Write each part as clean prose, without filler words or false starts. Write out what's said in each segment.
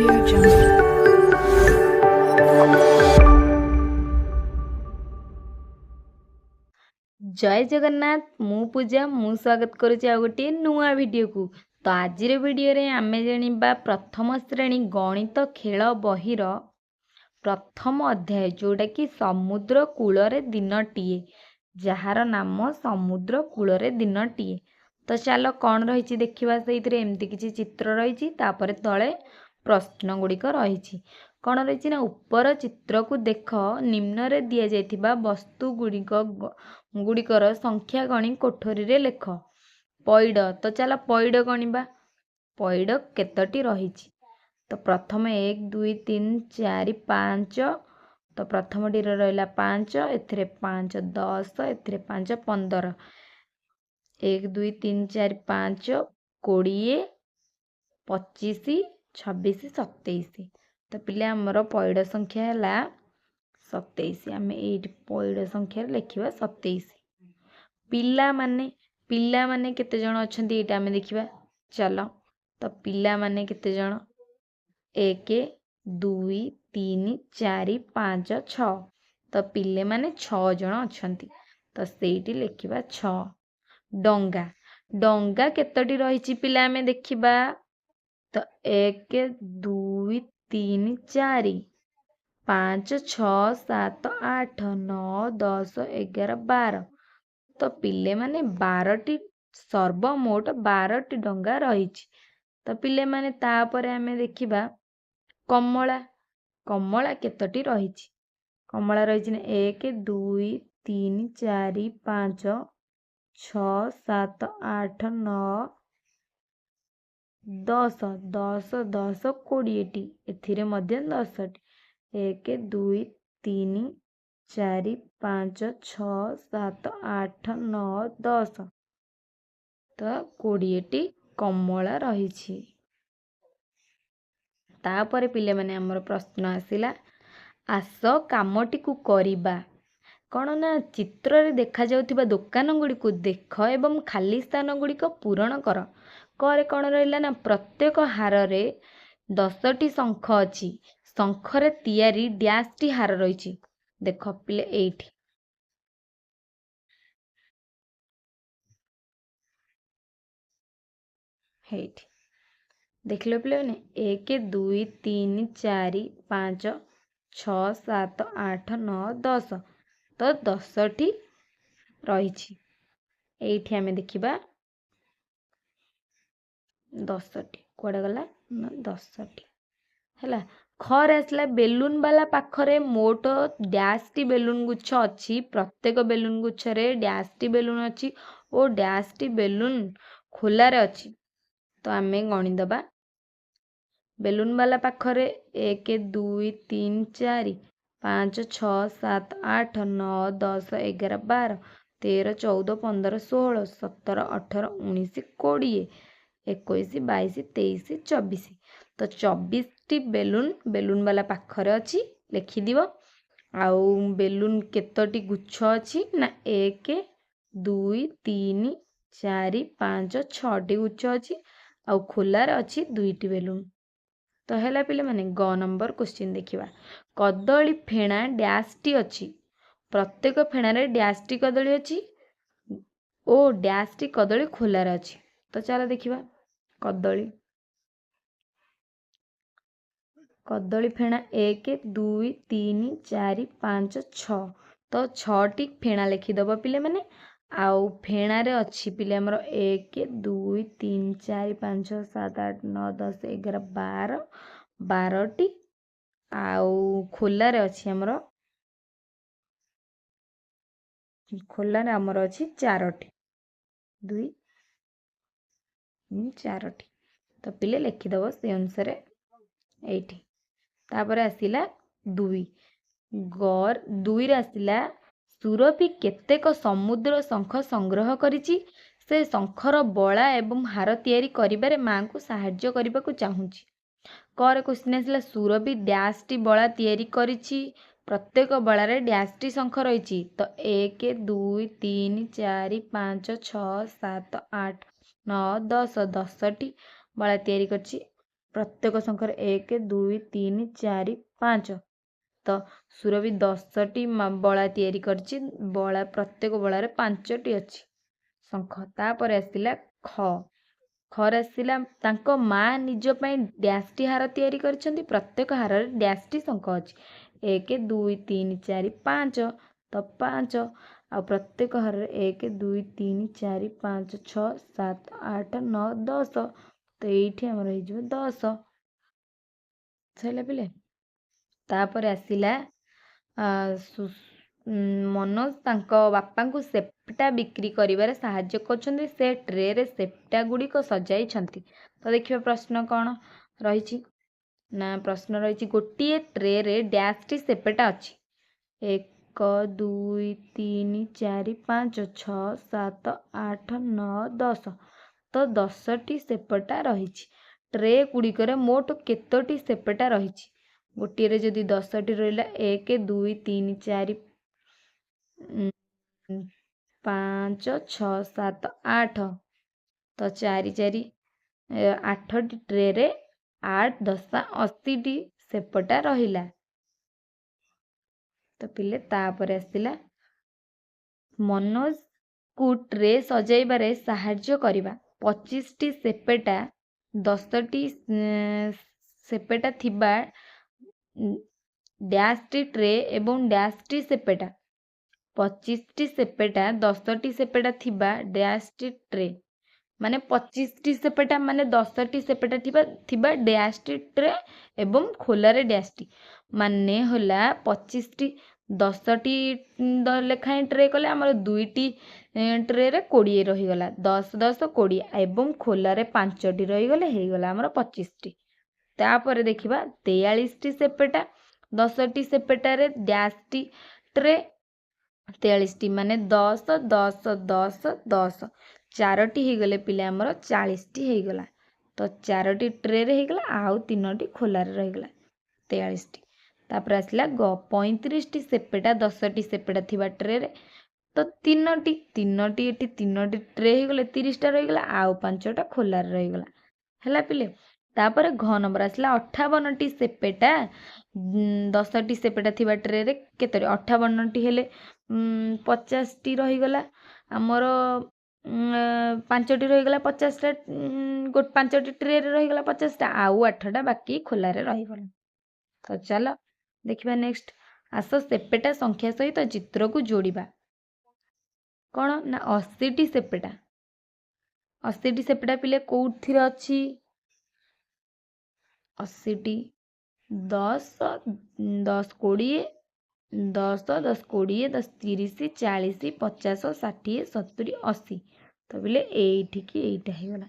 Audio Jungle. जय जगन्नाथ मु पूजा मु स्वागत करुच्ची आ गोटे नुआ वीडियो को। तो आज वीडियो रे आमे जानिबा प्रथम श्रेणी गणित खेल बहिर प्रथम अध्याय जोटा कि समुद्र कूलरे दिनटीए, जार नाम समुद्र कूलरे दिनटीए। तो चलो कौन रही देखा से एमती किसी चित्र रही तापर तले प्रश्न गुड़िक रही कौन रही ना ऊपर चित्र को देख निम्न रे दिया जाइथिबा वस्तु गुड़िकर संख्या गणी कोठरी रे लेख। पैड तो चलो पैड गणिबा। पैड केतोटी रही तो प्रथम 1 2 3 4 5। तो प्रथम टी रहा 5, एथिरे 5 10, एथिरे 5 15। 1 2 3 4 5 20 25 26 27। तो पिले आमर पैड संख्या है 27। आम ये पैड संख्या लिखा 27। पिला माने केते जण अछंती एटा आमे देखिबा। चलो तो पिला माने केते जण 1 2 3 4 5 6। तो पिले माने 6 जण अछंती। तो सेठी लिखिबा 6। डंगा डंगा केतोटी रही पिला आमे देखिबा। तो 1 2 3 4 5 6 7 8 9 10 11 12। तो पिले माने 12टी सर्वमोट 12टी डंगा रही। तो पिले माने तापर आमे देखिबा कमला। कमला केतोटी रही? कमला रही 1 2 3 4 5 6 7 8 9 10 10 10 20टी। एथिरे मध्य 10टी 1 2 3 4 5 6 7 8 9 10। तो 20टी कमला रही। तापर पिले माने हमर प्रश्न आसिला आस कामटी को करिबा। कौन ना चित्र रे देखा जाउथिबा दुकान गुड़ी को देख एवं खाली स्थान गुड़ी को पूरण कर। करे कौन रहिला ना प्रत्येक हार रे 10टी शंख अछि। शंखरे तैयारी डैश टी हार रही। देख पिले एठी हेठी देख लो पिले ने 1 2 3 4 5 6 7 8 9 10। तो 10टी रही। एठी आमे देखिबा 10टी कुआडे गला ना 10टी हैला। खर आसला बेलून वाला पाखरे मोट डैश टी बेलून गुच्छ अच्छी। प्रत्येक बेलून गुच्छरे डैश टी बेलून अच्छी और डैश टी बेलून खोलारे अच्छी। तो आमे गणिदबा बेलून वाला पाखरे 1 2 3 4 5 6 7 8 9 10 11 12 13 14 15 16 17 18 19 20 21 22 23 24। तो 24टी बेलून वाला पाखरे अच्छी लिखिदिव। आउ बेलून केतोटी गुच्छ अच्छी ना 1 2 3 4 5 6टी गुच्छ अच्छी आउ खोलार अच्छी 2टी बेलून। तो हैला पिले माने ग नंबर क्वेश्चन देखिबा। कदली फेणा डैश टी अच्छी। प्रत्येक फेणारे डैश टी कदली अच्छी ओ डैश टी कदली खोलार अच्छी। तो चलो देखिबा कदली कदली फेणा 1 2 3 4 5 6। तो 6टी फेणा लिखिदब पिले माने। आउ फेणारे अच्छी पिले हमर 1 2 3 4 5 7 8 9 10 11 12 12टी। आउ खोलारे अच्छी हमर खोलारे हमर अच्छी 4टी 2 4टी। तो पिले लिखिदब से अनुसार एठी। तापर आसिला 2 गौर 2 रे आसिला सुरभि केतेक समुद्र शंख संग्रह करिछि। से शंखर बड़ा एवं हार तैयारी करिबारे मां को साहाय्य करबाकू चाहूछि। कर क्वेश्चन आसिला सुरभि डैश टी बड़ा तैयारी करिछि। प्रत्येक बड़ारे डैश टी शंख रही। तो 1 2 3 4 5 6 7 8 9 10 10टी बड़ा तैयारी करछि। ପ୍ରତ୍ୟେକ ସଂଖ୍ୟାରେ 1 2 3 4 5। ତ ସୁରଭି 10ଟି ବଳା ତିଆରି କରିଛି। ବଳା ପ୍ରତ୍ୟେକ ବଳାରେ 5ଟି ଅଛି ଶଙ୍ଖ। ତାପରେ ଆସିଲା ଖ। ଖରେ ଆସିଲା ତାଙ୍କ ମା ନିଜ ପାଇଁ ଡ୍ୟାସ୍ଟି ହାର ତିଆରି କରିଛନ୍ତି। ପ୍ରତ୍ୟେକ ହାରରେ ଡ୍ୟାସ୍ଟି ଶଙ୍ଖ ଅଛି। 1 2 3 4 5। ତ 5 ଆଉ ପ୍ରତ୍ୟେକ ହାରରେ 1 2 3 4 5 6 7 8 9 10। ତ ଏଇଠି ଆମର ହେଇଯିବ 10। ସରିଲା ପିଲେ। ତାପରେ ଆସିଲା ମନୋଜ ତାଙ୍କ ବାପାଙ୍କୁ ସେପ୍ଟା ବିକ୍ରି କରିବାରେ ସାହାଯ୍ୟ କରୁଛନ୍ତି। ସେ ଟ୍ରେରେ ସେପ୍ଟା ଗୁଡ଼ିକ ସଜାଇଛନ୍ତି। ତ ଦେଖିବା ପ୍ରଶ୍ନ କ'ଣ ରହିଛି ନା ପ୍ରଶ୍ନ ରହିଛି ଗୋଟିଏ ଟ୍ରେରେ ଡ୍ୟାସ୍ଟି ସେପେଟା ଅଛି। 1 2 3 4 5 6 7 8 9 10। ତ 10ଟି ସେପେଟା ରହିଛି। ଟ୍ରେ ଗୁଡ଼ିକରେ ମୋଟ କେତୋଟି ସେପେଟା ରହିଛି? ଗୋଟିଏରେ ଯଦି 10ଟି ରହିଲା 1 2 3 4 5 6 7 8। ତ 4 4 8ଟି ଟ୍ରେରେ 8 10 80ଟି ସେପଟା ରହିଲା। ତ ପିଲେ ତାପରେ ଆସିଲା ମନୋଜକୁ ଟ୍ରେ ସଜାଇବାରେ ସାହାଯ୍ୟ କରିବା। 25ଟି ସେପେଟା 10ଟି ସେପେଟା ଥିବା ଡ୍ୟାସ୍ଟି ଟ୍ରେ ଏବଂ ଡ୍ୟାସ୍ଟି ସେପେଟା। 25ଟି ସେପେଟା 10ଟି ସେପେଟା ଥିବା ଡ୍ୟାସ୍ଟି ଟ୍ରେ ମାନେ 25ଟି ସେପେଟା ମାନେ 10ଟି ସେପେଟା ଥିବା ଡ୍ୟାସ୍ଟି ଟ୍ରେ ଏବଂ ଖୋଲାରେ ଡ୍ୟାସ୍ଟି ମାନେ ହେଲା 25ଟି 10ଟି ଲେଖାଏଁ ଟ୍ରେ କଲେ ଆମର 2ଟି ଟ୍ରେରେ 20 ରହିଗଲା। 10 10 20 ଏବଂ ଖୋଲାରେ 5ଟି ରହିଗଲେ ହେଇଗଲା ଆମର 25ଟି। ତାପରେ ଦେଖିବା 43ଟି ସେପେଟା 10ଟି ସେପେଟାରେ ଡ୍ୟାସ୍ଟି ଟ୍ରେ 43ଟି ମାନେ 10 10 10 10। 4ଟି ହେଇଗଲେ ପିଲା ଆମର 40ଟି ହେଇଗଲା। ତ 4ଟି ଟ୍ରେରେ ହେଇଗଲା ଆଉ 3ଟି ଖୋଲାରେ ରହିଗଲା 43ଟି। ତାପରେ ଆସିଲା 35ଟି ସେପେଟା 10ଟି ସେପେଟା ଥିବା ଟ୍ରେରେ ତ 3ଟି ଏଠି 3ଟି ଟ୍ରେ ହେଇଗଲେ 30ଟା ରହିଗଲା ଆଉ 5ଟା ଖୋଲାରେ ରହିଗଲା। ହେଲା ପିଲେ। ତାପରେ ଘ ନମ୍ବର ଆସିଲା 58ଟି ସେପେଟା 10ଟି ସେପେଟା ଥିବା ଟ୍ରେରେ କେତୋଟି 58ଟି ହେଲେ 50ଟି ରହିଗଲା ଆମର 5ଟି ରହିଗଲା 50ଟା 5ଟି ଟ୍ରେରେ ରହିଗଲା 50ଟା ଆଉ 8ଟା ବାକି ଖୋଲାରେ ରହିଗଲା। ତ ଚାଲ ଦେଖିବା ନେକ୍ସଟ। ଆସ ସେପେଟା ସଂଖ୍ୟା ସହିତ ଚିତ୍ରକୁ ଯୋଡ଼ିବା। କ'ଣ ନା 80ଟି ସେପେଟା 80ଟି ସେପେଟା ପିଲେ କୋଉଥିରେ ଅଛି? 80ଟି 10 10 20 10 10 20 10 30 40 50 60 70 80। ତ ପିଲେ ଏଇଠିକି ଏଇଟା ହେଇଗଲା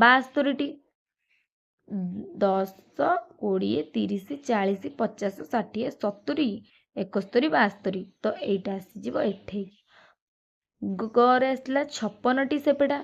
72ଟି 10 20 30 40 50 60 70 71 72। ତ ଏଇଟା ଆସିଯିବ ଏଠେଇକି। ଗରେ ଆସିଲା 56ଟି ସେପେଟା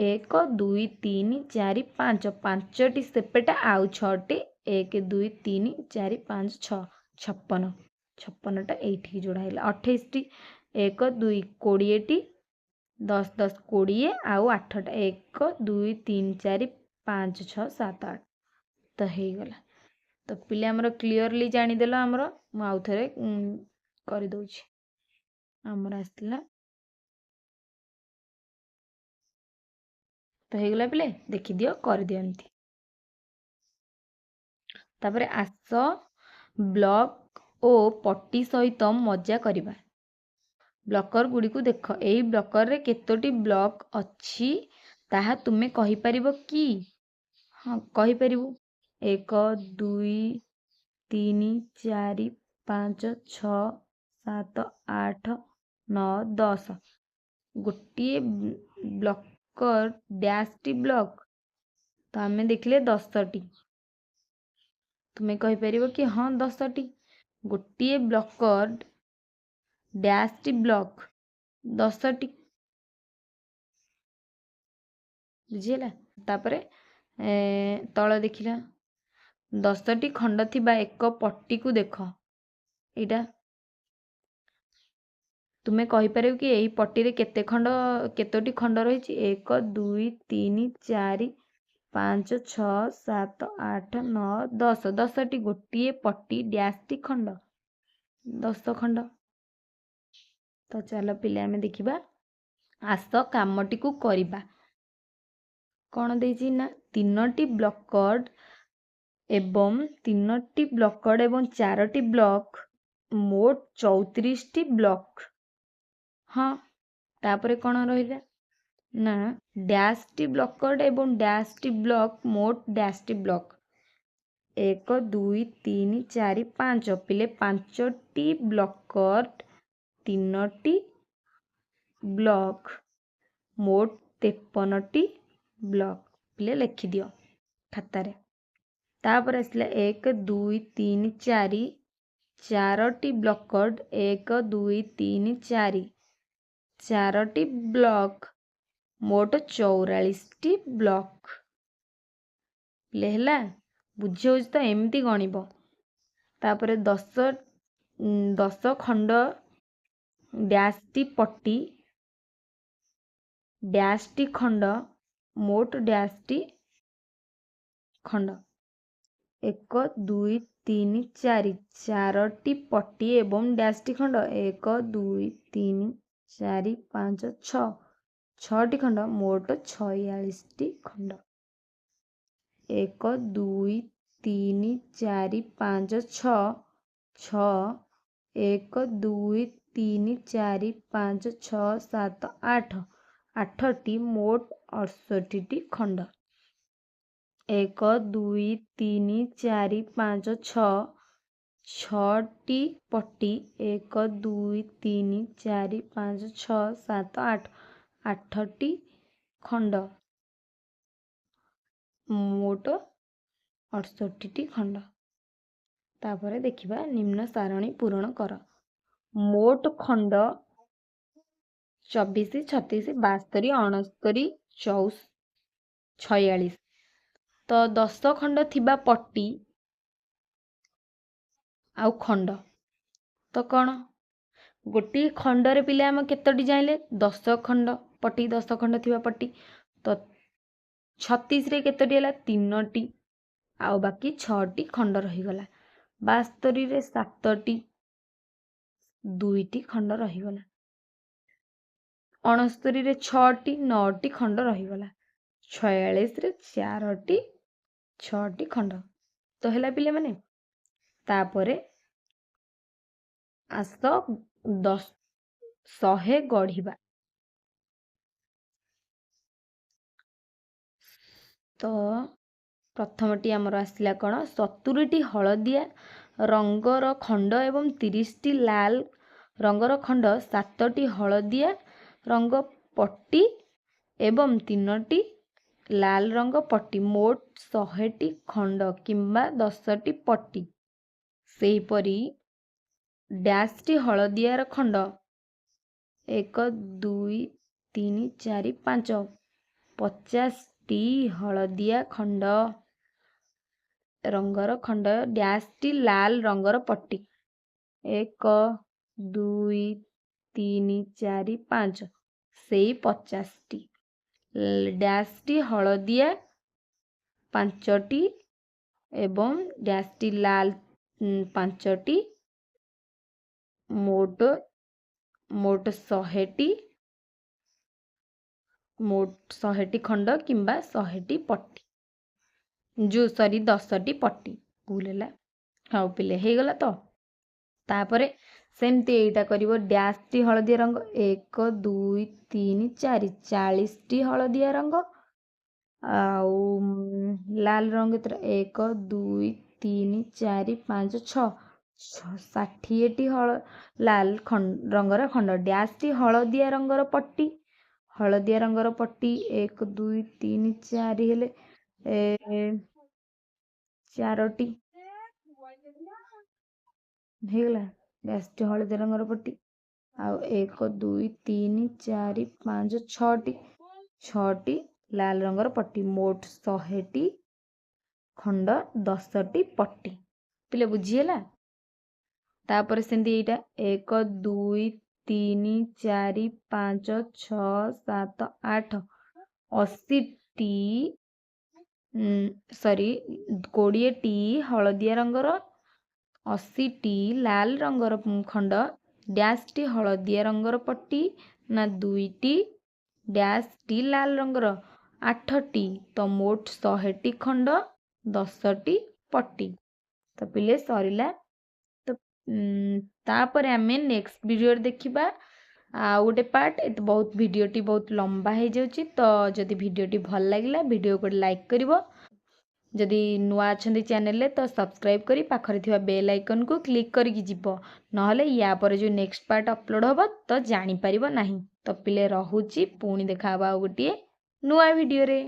1 2 3 4 5 5ଟି ସେପେଟା ଆଉ 6ଟି 1 2 3 4 5 6 56। 56ଟା ଏଇଠିକି ଯୋଡ଼ା ହେଇଗଲା। 28ଟି 1 2 20ଟି 10 10 20 ଆଉ 8ଟା 1 2 3 4 5 6 7 8। ତ ହେଇଗଲା। ତ ପିଲେ ଆମର କ୍ଲିଅରଲି ଜାଣିଦେଲ ଆମର। ମୁଁ ଆଉ ଥରେ କରିଦେଉଛି। ଆମର ଆସିଥିଲା ତ ହେଇଗଲା ପିଲେ ଦେଖିଦିଅ କରିଦିଅ ଏମିତି। ତାପରେ ଆସ ବ୍ଲକ ଓ ପଟି ସହିତ ମଜା କରିବା। ବ୍ଲକର ଗୁଡ଼ିକୁ ଦେଖ। ଏହି ବ୍ଲକରରେ କେତୋଟି ବ୍ଲକ ଅଛି ତାହା ତୁମେ କହିପାରିବ କି? ହଁ କହିପାରିବୁ। 1 2 3 4 5 6 7 8 9 10। ଗୋଟିଏ ବ୍ଲକର ଡ୍ୟାସ୍ଟି ବ୍ଲକ ତ ଆମେ ଦେଖିଲେ 10ଟି। ତୁମେ କହିପାରିବ କି ହଁ 10ଟି। ଗୋଟିଏ ବ୍ଲକର ଡ୍ୟାସ୍ଟି ବ୍ଲକ 10ଟି। ବୁଝିହେଲା। ତାପରେ ତଳ ଦେଖିଲା 10ଟି ଖଣ୍ଡ ଥିବା ଏକ ପଟିକୁ ଦେଖ। ଏଇଟା ତୁମେ କହିପାରିବ କି ଏହି ପଟିରେ କେତୋଟି ଖଣ୍ଡ ରହିଛି? 1 2 3 4 5 6 7 8 9 10 10ଟି ଗୋଟିଏ ପଟି ଡ୍ୟାସ୍ଟି ଖଣ୍ଡ 10 ଖଣ୍ଡ। ତ ଚାଲ ପିଲେ ଆମେ ଦେଖିବା। ଆସ କାମଟିକୁ କରିବା। କ'ଣ ଦେଇଛି ନା 3ଟି ବ୍ଲକଡ଼ ଏବଂ 3ଟି ବ୍ଲକଡ଼ ଏବଂ 4ଟି ବ୍ଲକ, ମୋଟ 34ଟି ବ୍ଲକ। ହଁ, ତାପରେ କ'ଣ ରହିଲା ନା ଡ୍ୟାସ୍ଟି ବ୍ଲକଡ଼ ଏବଂ ଡ୍ୟାସ୍ଟି ବ୍ଲକ, ମୋଟ ଡ୍ୟାସ୍ଟି ବ୍ଲକ 1 2 3 4 5। ପିଲେ 5ଟି ବ୍ଲକଡ଼, 3ଟି ବ୍ଲକ, ମୋଟ 53ଟି ବ୍ଲକ। ପିଲେ ଲେଖିଦିଅ ଖାତାରେ। ତାପରେ ଆସିଲା 1 2 3 4, 4ଟି ବ୍ଲକଡ଼, 1 2 3 4, 4ଟି ବ୍ଲକ, ମୋଟ 44ଟି ବ୍ଲକ। ପିଲେ ହେଲା, ବୁଝି ହେଉଛି ତ? ଏମିତି ଗଣିବ। ତାପରେ 10 ଖଣ୍ଡ ଡ୍ୟାସ୍ଟି ପଟି, ଡ୍ୟାସ୍ଟି ଖଣ୍ଡ, ମୋଟ ଡ୍ୟାସ୍ଟି ଖଣ୍ଡ 1 2 3 4, 4ଟି ପଟି ଏବଂ ଡ୍ୟାସ୍ଟି ଖଣ୍ଡ 1 2 3 4 5 6, 6ଟି ଖଣ୍ଡ, ମୋଟ 46ଟି ଖଣ୍ଡ। 1 2 3 4 5 6, 6 1 2 3 4 5 6 7 8, 8ଟି, ମୋଟ 68ଟି ଖଣ୍ଡ। 1 2 3 4 5 6, 6ଟି ପଟି, 1 2 3 4 5 6 7 8, 8ଟି ଖଣ୍ଡ, ମୋଟ 68ଟି ଖଣ୍ଡ। ତାପରେ ଦେଖିବା ନିମ୍ନ ସାରଣୀ ପୂରଣ କର। ମୋଟ ଖଣ୍ଡ 24 36 72 69 46। ତ 10 ଖଣ୍ଡ ଥିବା ପଟି ଆଉ ଖଣ୍ଡ ତ କ'ଣ? ଗୋଟିଏ ଖଣ୍ଡରେ ପିଲେ ଆମେ କେତୋଟି ଜାଣିଲେ? 10 ଖଣ୍ଡ ପଟି, 10 ଖଣ୍ଡ ଥିବା ପଟି। ତ 36ରେ କେତୋଟି ହେଲା? 3ଟି। ଆଉ ବାକି 6ଟି ଖଣ୍ଡ ରହିଗଲା। 72ରେ 7ଟି, 2ଟି ଖଣ୍ଡ ରହିଗଲା। 69ରେ 6ଟି, 9ଟି ଖଣ୍ଡ ରହିଗଲା। 46ରେ 4ଟି, 6ଟି ଖଣ୍ଡ। ତ ହେଲା ପିଲାମାନେ। ତାପରେ ଆସ 100 ଗଢ଼ିବା। ତ ପ୍ରଥମଟି ଆମର ଆସିଲା କ'ଣ? 70ଟି ହଳଦିଆ ରଙ୍ଗର ଖଣ୍ଡ ଏବଂ 30ଟି ଲାଲ ରଙ୍ଗର ଖଣ୍ଡ, 7ଟି ହଳଦିଆ ରଙ୍ଗ ପଟି ଏବଂ 3ଟି ଲାଲ ରଙ୍ଗ ପଟି, ମୋଟ 100ଟି ଖଣ୍ଡ କିମ୍ବା 10ଟି ପଟି। ସେହିପରି ଡ୍ୟାସ୍ଟି ହଳଦିଆର ଖଣ୍ଡ 1 2 3 4 5, 50ଟି ହଳଦିଆ ଖଣ୍ଡ ରଙ୍ଗର ଖଣ୍ଡ, ଡ୍ୟାସ୍ଟି ଲାଲ ରଙ୍ଗର ପଟି 1 2 3 4 5, ସେଇ 50ଟି। ଡ୍ୟାସ୍ଟି ହଳଦିଆ 5ଟି ଏବଂ ଡ୍ୟାସ୍ଟି ଲାଲ 5ଟି, ମୋଟ 100ଟି, ମୋଟ 100ଟି ଖଣ୍ଡ କିମ୍ବା 100ଟି ପଟି। 10ଟି ପଟି। ଭୁଲ ହେଲା। ହଉ ପିଲେ, ହେଇଗଲା ତ? ତାପରେ ସେମିତି ଏଇଟା କରିବ। ଡ୍ୟାସ୍ଟି ହଳଦିଆ ରଙ୍ଗ 1 2 3 4, 40ଟି ହଳଦିଆ ରଙ୍ଗ। ଆଉ ଲାଲ ରଙ୍ଗ 1 2 3 4 5 6, 60ଟି ଲାଲ ରଙ୍ଗର ଖଣ୍ଡ। ଡ୍ୟାସ୍ଟି ହଳଦିଆ ରଙ୍ଗର ପଟି, ହଳଦିଆ ରଙ୍ଗର ପଟି 1 2 3 4 ହେଲେ 4ଟି ହେଇଗଲା। ଡ୍ୟାସ୍ଟି ହଳଦିଆ ରଙ୍ଗର ପଟି ଆଉ 1 2 3 4 5 6ଟି ଲାଲ ରଙ୍ଗର ପଟି, ମୋଟ 100ଟି ଖଣ୍ଡ, 10ଟି ପଟି। ପିଲେ ବୁଝିହେଲା? ତାପରେ ସେମିତି ଏଇଟା 1 2 3 4 5 6 7 8, 80ଟି 20ଟି ହଳଦିଆ ରଙ୍ଗର, 80ଟି ଲାଲ ରଙ୍ଗର ଖଣ୍ଡ, ଡ୍ୟାସ୍ଟି ହଳଦିଆ ରଙ୍ଗର ପଟି ନା 2ଟି ଡ୍ୟାସ୍ଟି ଲାଲ ରଙ୍ଗର, 8ଟି, ତ ମୋଟ 100ଟି ଖଣ୍ଡ, 10ଟି ପଟି। ତ ପିଲେ ସରିଲା। ତ ତାପରେ ଆମେ ନେକ୍ସଟ ଭିଡ଼ିଓରେ ଦେଖିବା ଆଉ ଗୋଟେ ପାର୍ଟ। ଏତେ ବହୁତ ଭିଡ଼ିଓଟି ବହୁତ ଲମ୍ବା ହେଇଯାଉଛି, ତ ଯଦି ଭିଡ଼ିଓଟି ଭଲ ଲାଗିଲା ଭିଡ଼ିଓକୁ ଗୋଟେ ଲାଇକ୍ କରିବ। ଯଦି ନୂଆ ଅଛନ୍ତି ଚ୍ୟାନେଲରେ ତ ସବସ୍କ୍ରାଇବ୍ କରି ପାଖରେ ଥିବା ବେଲ୍ ଆଇକନ୍କୁ କ୍ଲିକ୍ କରିକି ଯିବ, ନହେଲେ ୟା ପରେ ଯେଉଁ ନେକ୍ସଟ ପାର୍ଟ ଅପଲୋଡ଼ ହେବ ତ ଜାଣିପାରିବ ନାହିଁ। ତ ପିଲେ ରହୁଛି, ପୁଣି ଦେଖାହେବା ଆଉ ଗୋଟିଏ ନୂଆ ଭିଡ଼ିଓରେ।